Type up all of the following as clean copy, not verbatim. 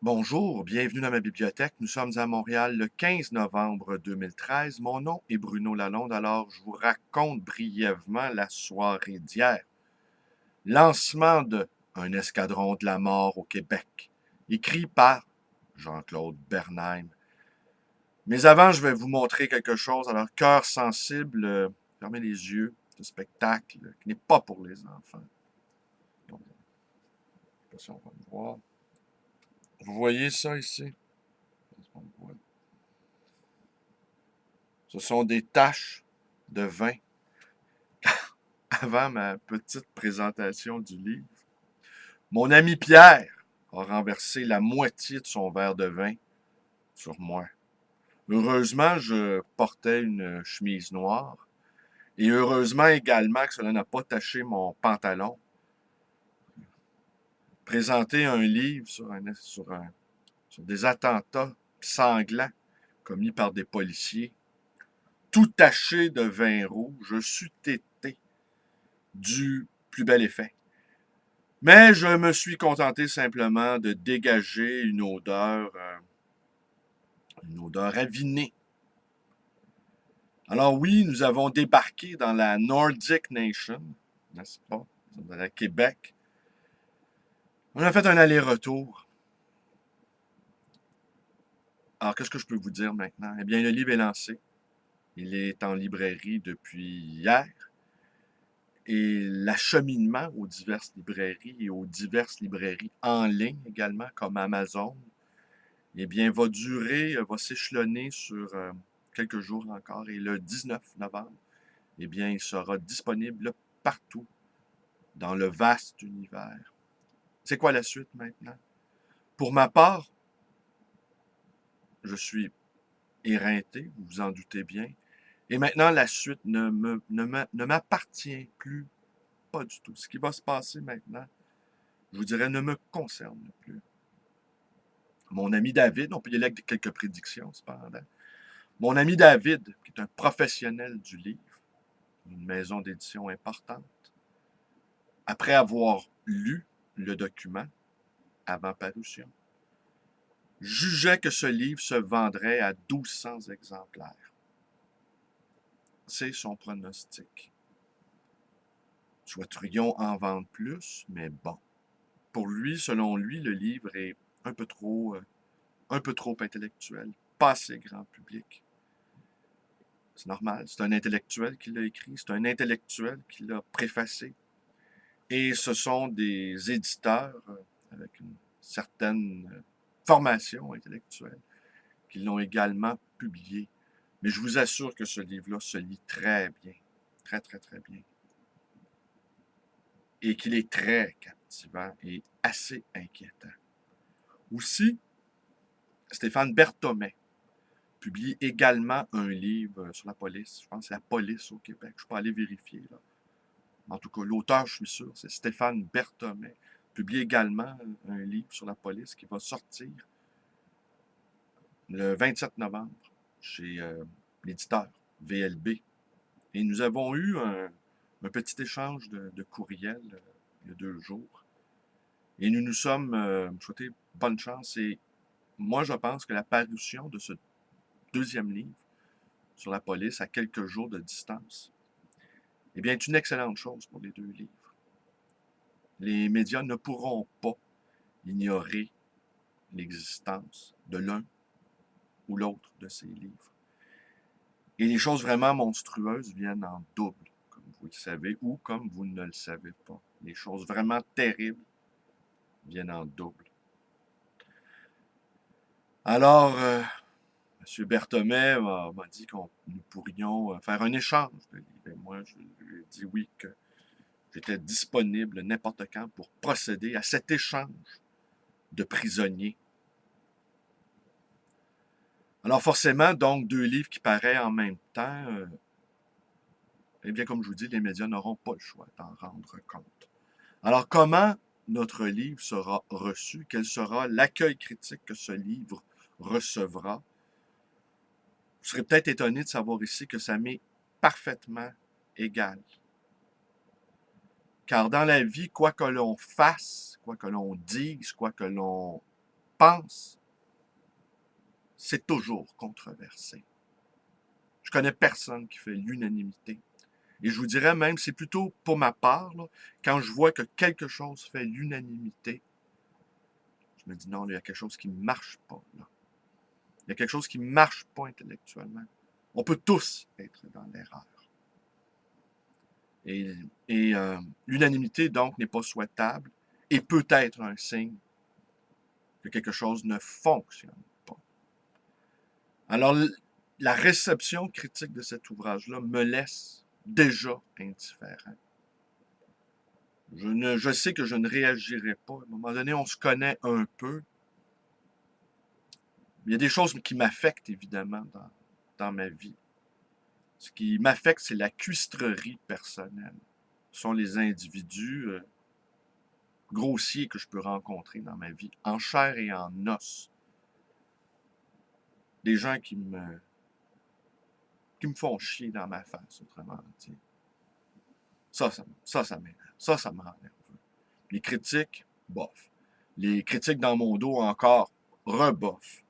Bonjour, bienvenue dans ma bibliothèque. Nous sommes à Montréal le 15 novembre 2013. Mon nom est Bruno Lalonde, alors je vous raconte brièvement la soirée d'hier. Lancement de Un escadron de la mort au Québec, écrit par Jean-Claude Bernheim. Mais avant, je vais vous montrer quelque chose. Alors, cœur sensible, fermez les yeux. Ce spectacle qui n'est pas pour les enfants. Donc, je sais pas si on va le voir. Vous voyez ça ici? Ce sont des taches de vin avant ma petite présentation du livre. Mon ami Pierre a renversé la moitié de son verre de vin sur moi. Heureusement, je portais une chemise noire et heureusement également que cela n'a pas taché mon pantalon. Présenter un livre sur des attentats sanglants commis par des policiers, tout taché de vin rouge, je suis tété du plus bel effet. Mais je me suis contenté simplement de dégager une odeur avinée. Alors oui, nous avons débarqué dans la Nordic Nation, n'est-ce pas? Nous sommes à Québec. On a fait un aller-retour. Alors, qu'est-ce que je peux vous dire maintenant? Eh bien, le livre est lancé. Il est en librairie depuis hier. Et l'acheminement aux diverses librairies et aux diverses librairies en ligne également, comme Amazon, eh bien, va s'échelonner sur quelques jours encore. Et le 19 novembre, eh bien, il sera disponible partout dans le vaste univers. C'est quoi la suite maintenant? Pour ma part, je suis éreinté, vous vous en doutez bien. Et maintenant, la suite ne m'appartient plus, pas du tout. Ce qui va se passer maintenant, je vous dirais, ne me concerne plus. Mon ami David, on peut y aller avec quelques prédictions cependant. Mon ami David, qui est un professionnel du livre, une maison d'édition importante, après avoir lu le document avant parution, jugeait que ce livre se vendrait à 1200 exemplaires. C'est son pronostic. Souhaiterions en vendre plus, mais bon. Pour lui, selon lui, le livre est un peu trop intellectuel, pas assez grand public. C'est normal, c'est un intellectuel qui l'a écrit, c'est un intellectuel qui l'a préfacé. Et ce sont des éditeurs avec une certaine formation intellectuelle qui l'ont également publié. Mais je vous assure que ce livre-là se lit très bien, très, très, très bien. Et qu'il est très captivant et assez inquiétant. Aussi, Stéphane Berthomet publie également un livre sur la police. Je pense que c'est la police au Québec. Je peux aller vérifier, là. En tout cas, l'auteur, je suis sûr, c'est Stéphane Berthomet. Publie également un livre sur la police qui va sortir le 27 novembre chez l'éditeur VLB. Et nous avons eu un petit échange de courriels il y a 2 jours. Et nous nous sommes souhaité bonne chance. Et moi, je pense que la parution de ce deuxième livre sur la police à quelques jours de distance, eh bien, est une excellente chose pour les deux livres. Les médias ne pourront pas ignorer l'existence de l'un ou l'autre de ces livres. Et les choses vraiment monstrueuses viennent en double, comme vous le savez, ou comme vous ne le savez pas. Les choses vraiment terribles viennent en double. Alors, M. Berthomet m'a dit que nous pourrions faire un échange de livres. Et moi, je lui ai dit oui, que j'étais disponible n'importe quand pour procéder à cet échange de prisonniers. Alors forcément, donc, deux livres qui paraissent en même temps, eh bien, comme je vous dis, les médias n'auront pas le choix d'en rendre compte. Alors, comment notre livre sera reçu? Quel sera l'accueil critique que ce livre recevra? Vous serez peut-être étonné de savoir ici que ça m'est parfaitement égal. Car dans la vie, quoi que l'on fasse, quoi que l'on dise, quoi que l'on pense, c'est toujours controversé. Je connais personne qui fait l'unanimité. Et je vous dirais même, c'est plutôt pour ma part, là, quand je vois que quelque chose fait l'unanimité, je me dis non, là, il y a quelque chose qui ne marche pas. Là. Il y a quelque chose qui ne marche pas intellectuellement. On peut tous être dans l'erreur. Et, et l'unanimité, donc, n'est pas souhaitable et peut être un signe que quelque chose ne fonctionne pas. Alors, la réception critique de cet ouvrage-là me laisse déjà indifférent. Je sais que je ne réagirai pas. À un moment donné, on se connaît un peu. Il y a des choses qui m'affectent, évidemment, dans ma vie. Ce qui m'affecte, c'est la cuistrerie personnelle. Ce sont les individus grossiers que je peux rencontrer dans ma vie, en chair et en os. Des gens qui me font chier dans ma face, autrement dit. Ça m'énerve. Ça me rend nerveux. Les critiques, bof. Les critiques dans mon dos, encore, rebof.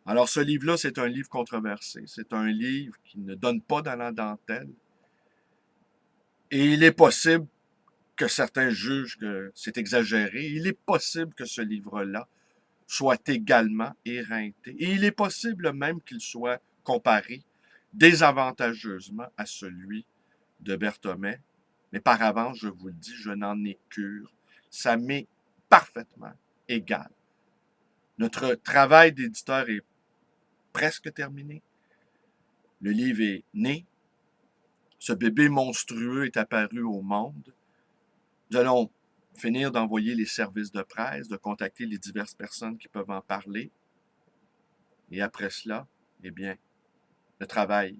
Alors, ce livre-là, c'est un livre controversé. C'est un livre qui ne donne pas dans la dentelle. Et il est possible que certains jugent que c'est exagéré. Il est possible que ce livre-là soit également éreinté. Et il est possible même qu'il soit comparé désavantageusement à celui de Berthomé. Mais par avance, je vous le dis, je n'en ai cure. Ça m'est parfaitement égal. Notre travail d'éditeur est presque terminé. Le livre est né. Ce bébé monstrueux est apparu au monde. Nous allons finir d'envoyer les services de presse, de contacter les diverses personnes qui peuvent en parler. Et après cela, eh bien, le travail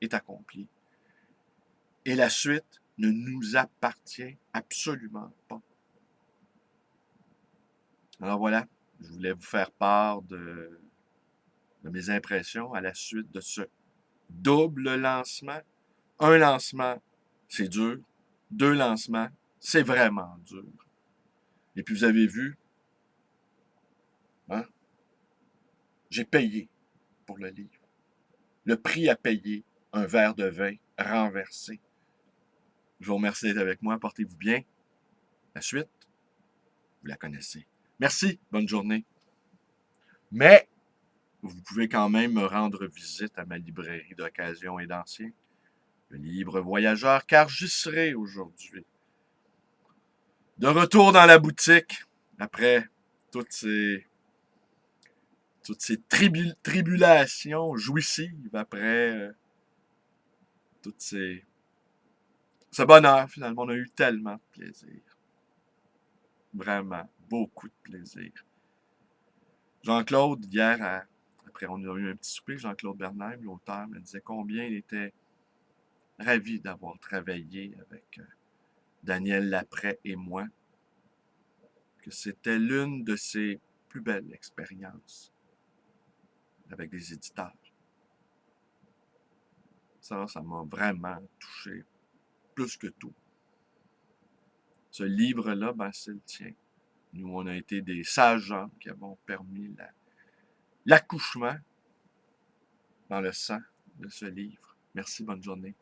est accompli. Et la suite ne nous appartient absolument pas. Alors voilà, je voulais vous faire part de mes impressions à la suite de ce double lancement. Un lancement, c'est dur. Deux lancements, c'est vraiment dur. Et puis vous avez vu, hein, j'ai payé pour le livre. Le prix à payer, un verre de vin renversé. Je vous remercie d'être avec moi. Portez-vous bien. La suite, vous la connaissez. Merci. Bonne journée. Mais vous pouvez quand même me rendre visite à ma librairie d'occasion et d'ancien, le Livre Voyageur, car j'y serai aujourd'hui. De retour dans la boutique, après toutes ces tribulations jouissives, après toutes ces... ce bonheur, finalement, on a eu tellement de plaisir. Vraiment, beaucoup de plaisir. Jean-Claude, hier, après on a eu un petit souper, Jean-Claude Bernheim, l'auteur, me disait combien il était ravi d'avoir travaillé avec Daniel Laprès et moi, que c'était l'une de ses plus belles expériences avec des éditeurs. Ça m'a vraiment touché, plus que tout. Ce livre-là, ben, c'est le tien. Nous, on a été des sages gens qui avons permis l'accouchement dans le sang de ce livre. Merci, bonne journée.